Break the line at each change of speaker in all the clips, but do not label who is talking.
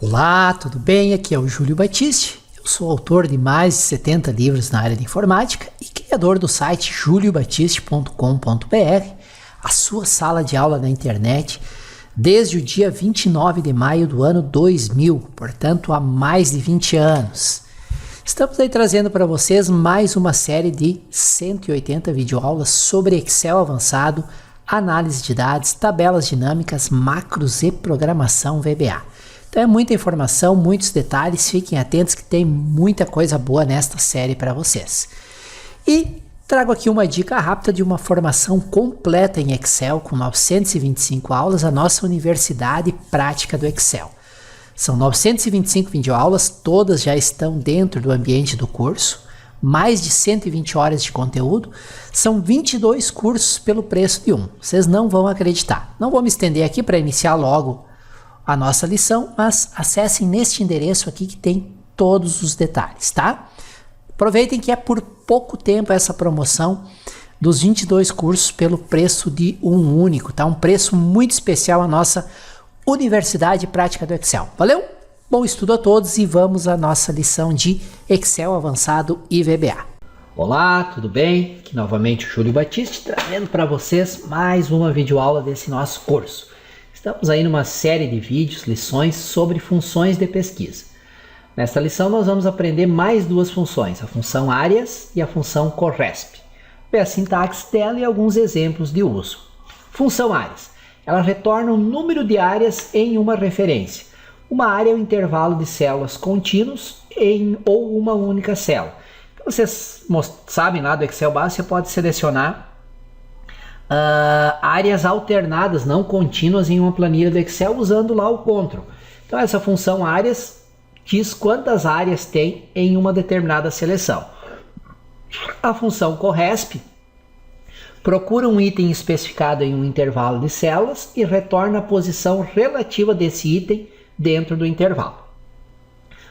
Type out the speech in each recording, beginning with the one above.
Olá, tudo bem? Aqui é o Júlio Batiste. Eu sou autor de mais de 70 livros na área de informática e criador do site juliobatiste.com.br, a sua sala de aula na internet, desde o dia 29 de maio do ano 2000, portanto há mais de 20 anos. Estamos aí trazendo para vocês mais uma série de 180 videoaulas sobre Excel avançado, análise de dados, tabelas dinâmicas, macros e programação VBA. Então é muita informação, muitos detalhes, fiquem atentos que tem muita coisa boa nesta série para vocês. E trago aqui uma dica rápida de uma formação completa em Excel com 925 aulas, a nossa Universidade Prática do Excel. São 925 videoaulas, todas já estão dentro do ambiente do curso, mais de 120 horas de conteúdo, são 22 cursos pelo preço de um. Vocês não vão acreditar. Não vou me estender aqui para iniciar logo a nossa lição, mas acessem neste endereço aqui que tem todos os detalhes, tá? Aproveitem que é por pouco tempo essa promoção dos 22 cursos pelo preço de um único, tá? Um preço muito especial a nossa Universidade Prática do Excel. Valeu? Bom estudo a todos e vamos à nossa lição de Excel avançado e VBA. Olá, tudo bem? Aqui novamente o Júlio Batiste trazendo para vocês mais uma videoaula desse nosso curso. Estamos aí numa série de vídeos, lições sobre funções de pesquisa. Nesta lição nós vamos aprender mais duas funções, a função áreas e a função corresp. Ver a sintaxe dela e alguns exemplos de uso. Função áreas. Ela retorna o número de áreas em uma referência. Uma área é o intervalo de células contínuos ou uma única célula. Então, vocês sabem lá do Excel base, você pode selecionar áreas alternadas, não contínuas em uma planilha do Excel usando lá o CTRL. Então essa função áreas diz quantas áreas tem em uma determinada seleção. A função corresp procura um item especificado em um intervalo de células e retorna a posição relativa desse item dentro do intervalo.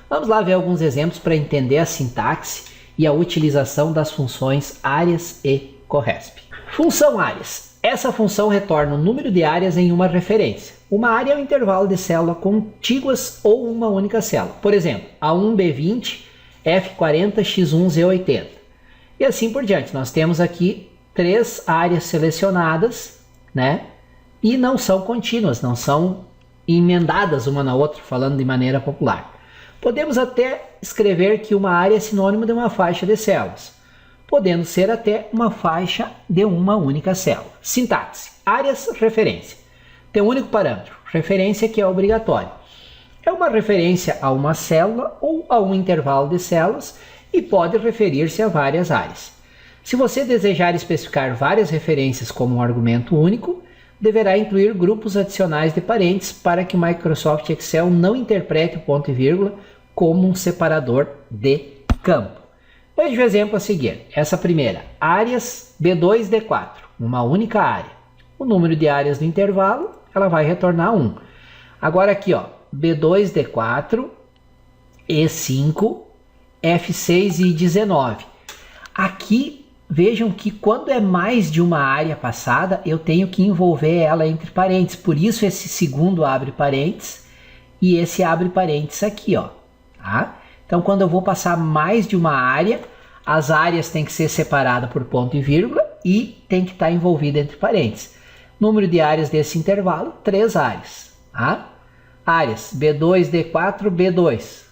Vamos lá ver alguns exemplos para entender a sintaxe e a utilização das funções áreas e corresp. Função áreas. Essa função retorna o número de áreas em uma referência. Uma área é um intervalo de célula contíguas ou uma única célula. Por exemplo, A1, B20, F40, X1, Z80. E assim por diante. Nós temos aqui três áreas selecionadas, né? E não são contínuas, não são emendadas uma na outra, falando de maneira popular. Podemos até escrever que uma área é sinônimo de uma faixa de células, podendo ser até uma faixa de uma única célula. Sintaxe. Áreas, referência. Tem um único parâmetro, referência, que é obrigatório. É uma referência a uma célula ou a um intervalo de células e pode referir-se a várias áreas. Se você desejar especificar várias referências como um argumento único, deverá incluir grupos adicionais de parênteses para que o Microsoft Excel não interprete o ponto e vírgula como um separador de campo. Veja o exemplo a seguir. Essa primeira, áreas B2, D4, uma única área. O número de áreas do intervalo, ela vai retornar 1. Agora aqui, ó, B2, D4, E5, F6 e 19. Aqui, vejam que quando é mais de uma área passada, eu tenho que envolver ela entre parênteses. Por isso esse segundo abre parênteses e esse abre parênteses aqui, ó, tá? Então, quando eu vou passar mais de uma área, as áreas têm que ser separadas por ponto e vírgula e tem que estar envolvida entre parênteses. Número de áreas desse intervalo, 3 áreas. Tá? Áreas B2, D4, B2.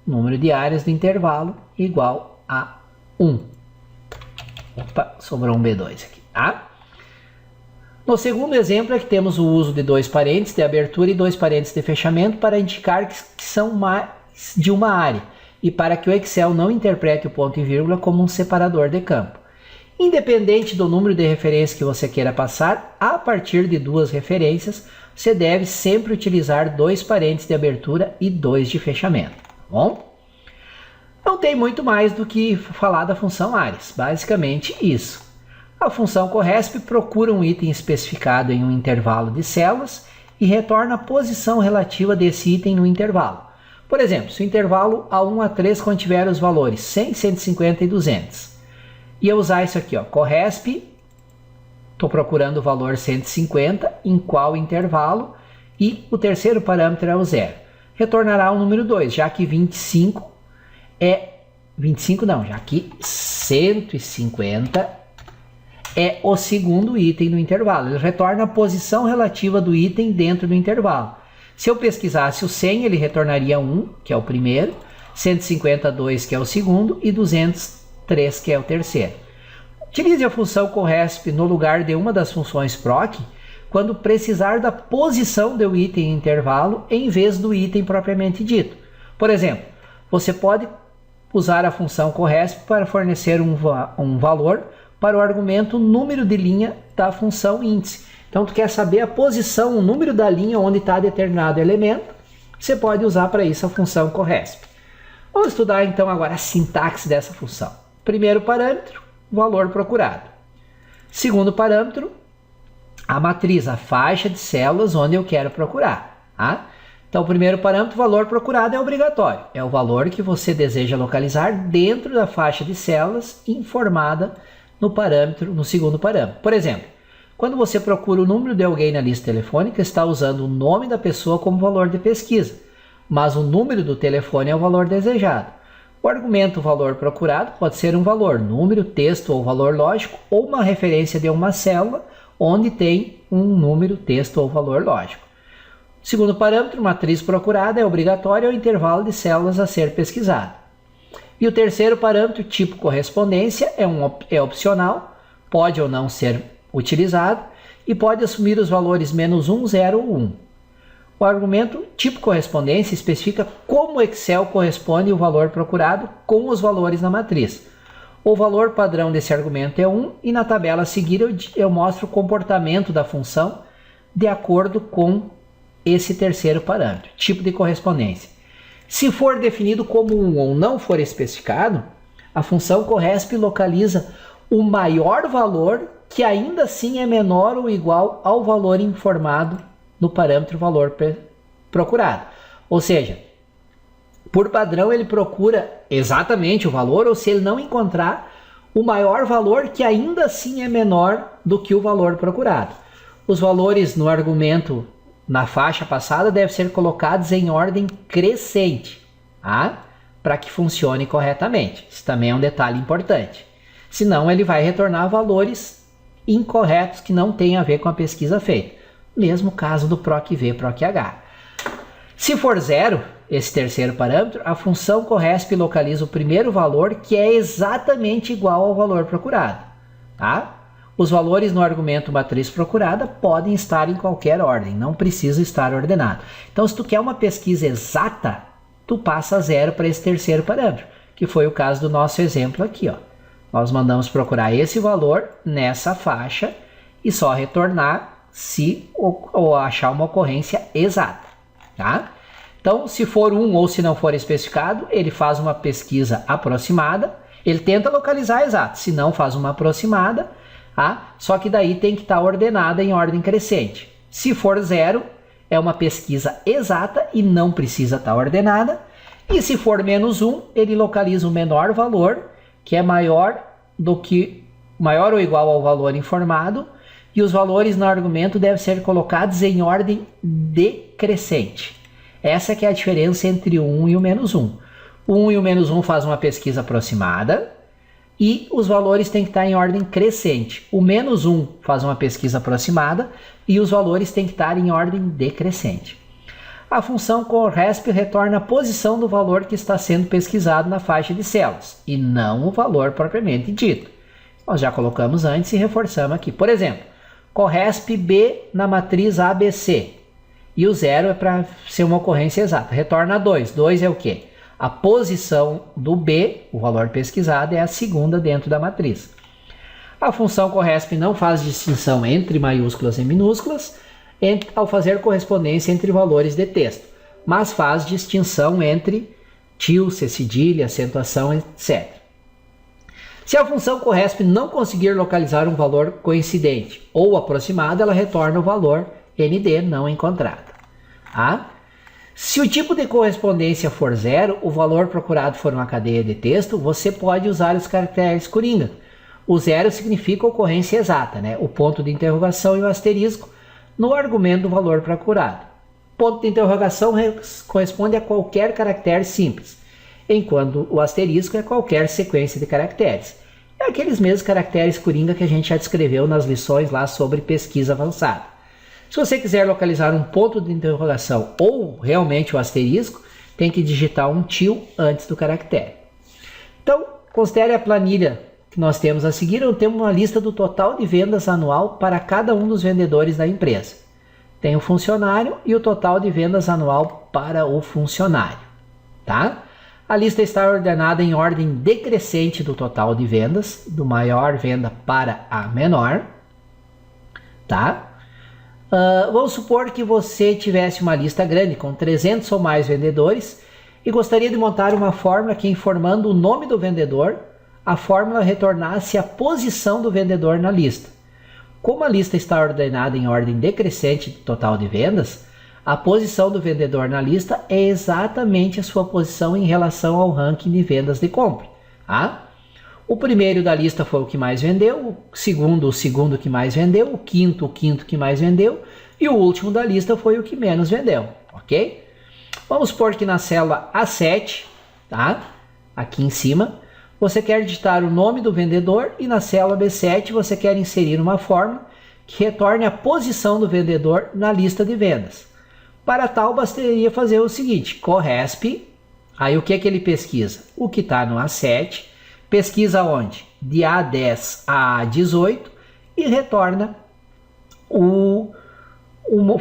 Número de áreas do intervalo igual a 1. Opa, sobrou um B2 aqui. Tá? No segundo exemplo é que temos o uso de 2 parênteses de abertura e 2 parênteses de fechamento para indicar que são mais de uma área e para que o Excel não interprete o ponto e vírgula como um separador de campo. Independente do número de referências que você queira passar, a partir de 2 referências, você deve sempre utilizar 2 parênteses de abertura e 2 de fechamento. Tá bom? Não tem muito mais do que falar da função áreas, basicamente isso. A função corresp procura um item especificado em um intervalo de células e retorna a posição relativa desse item no intervalo. Por exemplo, se o intervalo A1 a 3 contiver os valores 100, 150 e 200, e eu usar isso aqui, ó, corresp, estou procurando o valor 150, em qual intervalo, e o terceiro parâmetro é o 0. retornará o número 2, já que 25 é... 25 não, já que 150 é o segundo item do intervalo. Ele retorna a posição relativa do item dentro do intervalo. Se eu pesquisasse o 100, ele retornaria 1, que é o primeiro, 150, 2, que é o segundo, e 203, que é o terceiro. Utilize a função corresp no lugar de uma das funções proc quando precisar da posição do item em intervalo em vez do item propriamente dito. Por exemplo, você pode usar a função corresp para fornecer um valor para o argumento número de linha da função índice. Então, tu quer saber a posição, o número da linha onde está determinado elemento, você pode usar para isso a função corresp. Vamos estudar então agora a sintaxe dessa função. Primeiro parâmetro, valor procurado. Segundo parâmetro, a matriz, a faixa de células onde eu quero procurar. Tá? Então, o primeiro parâmetro, valor procurado, é obrigatório. É o valor que você deseja localizar dentro da faixa de células informada no segundo parâmetro. Por exemplo, quando você procura o número de alguém na lista telefônica, está usando o nome da pessoa como valor de pesquisa, mas o número do telefone é o valor desejado. O argumento valor procurado pode ser um valor, número, texto ou valor lógico, ou uma referência de uma célula onde tem um número, texto ou valor lógico. Segundo parâmetro, matriz procurada, é obrigatório ao intervalo de células a ser pesquisado. E o terceiro parâmetro, tipo correspondência, é opcional, pode ou não ser utilizado e pode assumir os valores -1, 0 ou 1. O argumento tipo correspondência especifica como o Excel corresponde o valor procurado com os valores na matriz. O valor padrão desse argumento é 1 e na tabela a seguir eu mostro o comportamento da função de acordo com esse terceiro parâmetro, tipo de correspondência. Se for definido como 1 ou não for especificado, a função corresp localiza o maior valor que ainda assim é menor ou igual ao valor informado no parâmetro valor procurado. Ou seja, por padrão ele procura exatamente o valor, ou se ele não encontrar, o maior valor que ainda assim é menor do que o valor procurado. Os valores no argumento na faixa passada devem ser colocados em ordem crescente, tá? Para que funcione corretamente. Isso também é um detalhe importante. Senão ele vai retornar valores incorretos que não têm a ver com a pesquisa feita. Mesmo caso do PROC-V, PROC-H. Se for 0, esse terceiro parâmetro, a função corresp localiza o primeiro valor que é exatamente igual ao valor procurado. Tá? Os valores no argumento matriz procurada podem estar em qualquer ordem, não precisa estar ordenado. Então, se tu quer uma pesquisa exata, tu passa 0 para esse terceiro parâmetro, que foi o caso do nosso exemplo aqui. Ó. Nós mandamos procurar esse valor nessa faixa e só retornar se ou achar uma ocorrência exata. Tá? Então, se for 1 ou se não for especificado, ele faz uma pesquisa aproximada, ele tenta localizar exato, se não faz uma aproximada, tá? Só que daí tem que estar ordenada em ordem crescente. Se for 0, é uma pesquisa exata e não precisa estar ordenada. E se for -1, ele localiza o menor valor, que é maior ou igual ao valor informado, e os valores no argumento devem ser colocados em ordem decrescente. Essa que é a diferença entre o 1 e o -1. O 1 e o -1 faz uma pesquisa aproximada e os valores têm que estar em ordem crescente. O -1 faz uma pesquisa aproximada e os valores têm que estar em ordem decrescente. A função corresp retorna a posição do valor que está sendo pesquisado na faixa de células e não o valor propriamente dito. Nós já colocamos antes e reforçamos aqui. Por exemplo, corresp B na matriz ABC. E o 0 é para ser uma ocorrência exata. Retorna 2. 2 é o quê? A posição do B, o valor pesquisado, é a segunda dentro da matriz. A função corresp não faz distinção entre maiúsculas e minúsculas ao fazer correspondência entre valores de texto, mas faz distinção entre tilde, cedilha, acentuação, etc. Se a função corresp não conseguir localizar um valor coincidente ou aproximado, ela retorna o valor ND não encontrado. Tá? Se o tipo de correspondência for 0, o valor procurado for uma cadeia de texto, você pode usar os caracteres coringa. O 0 significa ocorrência exata, né? O ponto de interrogação e o asterisco no argumento do valor procurado. ponto de interrogação corresponde a qualquer caractere simples, enquanto o asterisco é qualquer sequência de caracteres. É aqueles mesmos caracteres coringa que a gente já descreveu nas lições lá sobre pesquisa avançada. Se você quiser localizar um ponto de interrogação ou realmente o asterisco, tem que digitar um til antes do caractere. Então, considere a planilha que nós temos a seguir. Eu tenho uma lista do total de vendas anual para cada um dos vendedores da empresa. Tem o funcionário e o total de vendas anual para o funcionário, tá? A lista está ordenada em ordem decrescente do total de vendas, do maior venda para a menor, tá? Vamos supor que você tivesse uma lista grande com 300 ou mais vendedores e gostaria de montar uma fórmula que, informando o nome do vendedor, a fórmula retornasse a posição do vendedor na lista. Como a lista está ordenada em ordem decrescente do total de vendas, a posição do vendedor na lista é exatamente a sua posição em relação ao ranking de vendas de compra. Tá? O primeiro da lista foi o que mais vendeu, o segundo que mais vendeu, o quinto que mais vendeu e o último da lista foi o que menos vendeu, ok? Vamos supor que na célula A7, tá? Aqui em cima, você quer digitar o nome do vendedor e na célula B7 você quer inserir uma fórmula que retorne a posição do vendedor na lista de vendas. Para tal, bastaria fazer o seguinte, corresp, aí o que é que ele pesquisa? O que está no A7, pesquisa onde? De A10 a A18 e retorna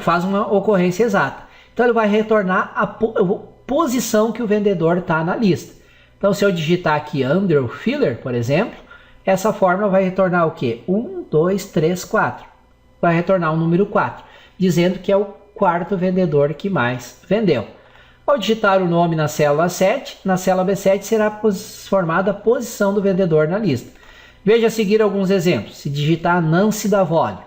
faz uma ocorrência exata. Então ele vai retornar a posição que o vendedor está na lista. Então se eu digitar aqui under filler, por exemplo, essa fórmula vai retornar o quê? 1, 2, 3, 4. Vai retornar o número 4, dizendo que é o quarto vendedor que mais vendeu. Ao digitar o nome na célula 7, na célula B7 será formada a posição do vendedor na lista. Veja a seguir alguns exemplos. Se digitar Nancy Davoli,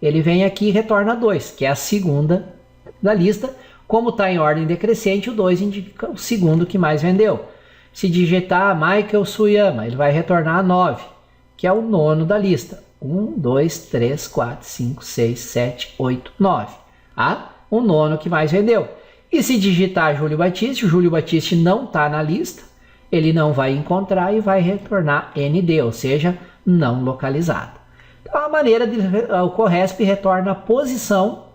ele vem aqui e retorna 2, que é a segunda da lista. Como está em ordem decrescente, o 2 indica o segundo que mais vendeu. Se digitar Michael Suyama, ele vai retornar 9, que é o nono da lista. 1, 2, 3, 4, 5, 6, 7, 8, 9. O nono que mais vendeu. E se digitar Júlio Batiste, o Júlio Batiste não está na lista, ele não vai encontrar e vai retornar ND, ou seja, não localizado. Então a maneira de o corresp retorna a posição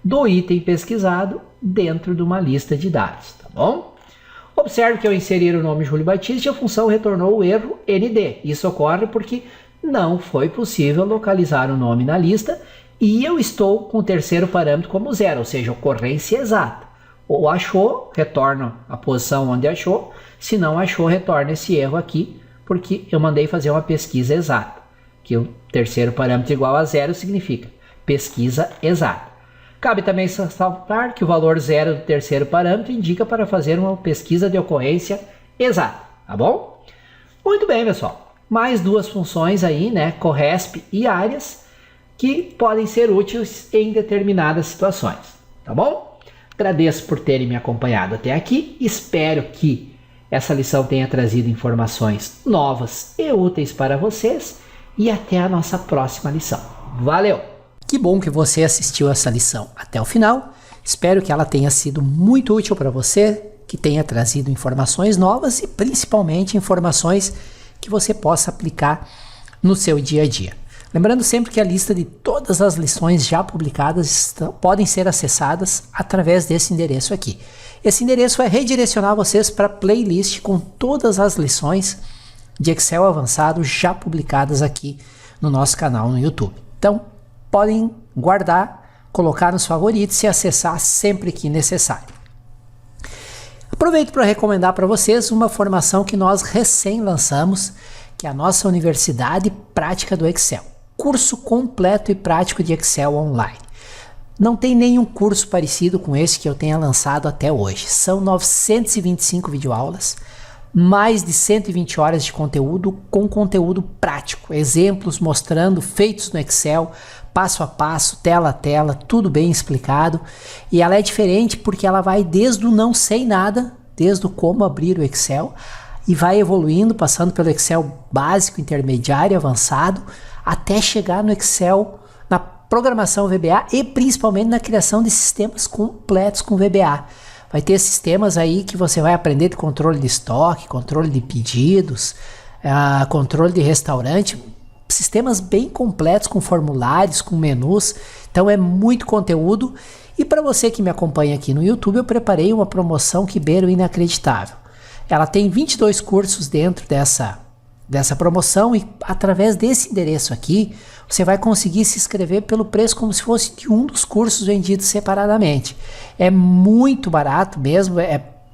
do item pesquisado dentro de uma lista de dados, tá bom? Observe que ao inserir o nome Júlio Batiste, a função retornou o erro ND. Isso ocorre porque não foi possível localizar o nome na lista e eu estou com o terceiro parâmetro como 0, ou seja, ocorrência exata. Ou achou, retorna a posição onde achou. Se não achou, retorna esse erro aqui, porque eu mandei fazer uma pesquisa exata. Que o terceiro parâmetro igual a 0 significa pesquisa exata. Cabe também ressaltar que o valor 0 do terceiro parâmetro indica para fazer uma pesquisa de ocorrência exata, tá bom? Muito bem, pessoal. Mais duas funções aí, né? Corresp e áreas, que podem ser úteis em determinadas situações, tá bom? Agradeço por terem me acompanhado até aqui. Espero que essa lição tenha trazido informações novas e úteis para vocês. E até a nossa próxima lição. Valeu! Que bom que você assistiu essa lição até o final. Espero que ela tenha sido muito útil para você, que tenha trazido informações novas e principalmente informações que você possa aplicar no seu dia a dia. Lembrando sempre que a lista de todas as lições já publicadas podem ser acessadas através desse endereço aqui. Esse endereço vai redirecionar vocês para a playlist com todas as lições de Excel avançado já publicadas aqui no nosso canal no YouTube. Então, podem guardar, colocar nos favoritos e acessar sempre que necessário. Aproveito para recomendar para vocês uma formação que nós recém lançamos, que é a nossa Universidade Prática do Excel. Curso completo e prático de Excel online. Não tem nenhum curso parecido com esse que eu tenha lançado até hoje. São 925 videoaulas, mais de 120 horas de conteúdo com conteúdo prático. Exemplos mostrando feitos no Excel, passo a passo, tela a tela, tudo bem explicado. E ela é diferente porque ela vai desde o não sei nada, desde o como abrir o Excel, e vai evoluindo, passando pelo Excel básico, intermediário, avançado, até chegar no Excel, na programação VBA e principalmente na criação de sistemas completos com VBA. Vai ter sistemas aí que você vai aprender de controle de estoque, controle de pedidos, controle de restaurante, sistemas bem completos com formulários, com menus. Então é muito conteúdo. E para você que me acompanha aqui no YouTube, eu preparei uma promoção que beira o inacreditável. Ela tem 22 cursos dentro dessa promoção e através desse endereço aqui, você vai conseguir se inscrever pelo preço como se fosse de um dos cursos vendidos separadamente. É muito barato mesmo,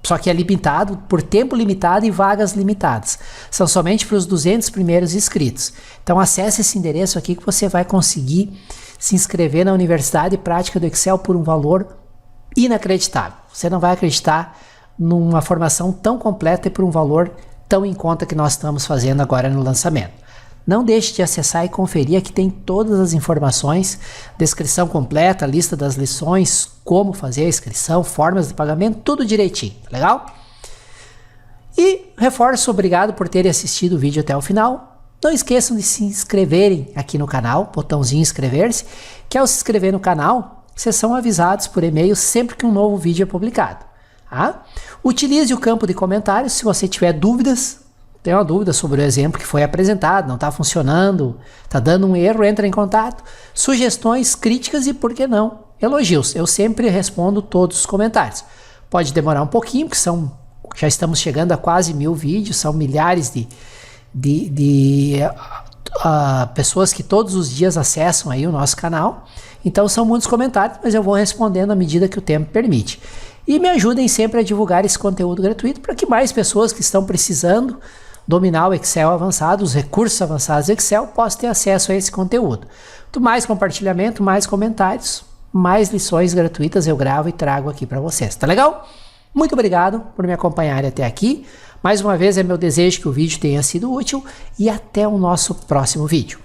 só que é limitado, por tempo limitado e vagas limitadas. São somente para os 200 primeiros inscritos. Então acesse esse endereço aqui que você vai conseguir se inscrever na Universidade Prática do Excel por um valor inacreditável. Você não vai acreditar numa formação tão completa e por um valor tão em conta que nós estamos fazendo agora no lançamento. Não deixe de acessar e conferir, aqui tem todas as informações, descrição completa, lista das lições, como fazer a inscrição, formas de pagamento, tudo direitinho, legal? E reforço, obrigado por terem assistido o vídeo até o final. Não esqueçam de se inscreverem aqui no canal, botãozinho inscrever-se, que ao se inscrever no canal, vocês são avisados por e-mail sempre que um novo vídeo é publicado. Tá? Utilize o campo de comentários se você tiver dúvidas. Tem uma dúvida sobre o exemplo que foi apresentado, não está funcionando, está dando um erro, entra em contato. Sugestões, críticas e, por que não, elogios. Eu sempre respondo todos os comentários. Pode demorar um pouquinho, porque já estamos chegando a quase 1000 vídeos, são milhares de pessoas que todos os dias acessam aí o nosso canal. Então são muitos comentários, mas eu vou respondendo à medida que o tempo permite. E me ajudem sempre a divulgar esse conteúdo gratuito para que mais pessoas que estão precisando dominar o Excel avançado, os recursos avançados do Excel, possam ter acesso a esse conteúdo. Quanto mais compartilhamento, mais comentários, mais lições gratuitas eu gravo e trago aqui para vocês. Tá legal? Muito obrigado por me acompanhar até aqui. Mais uma vez é meu desejo que o vídeo tenha sido útil e até o nosso próximo vídeo.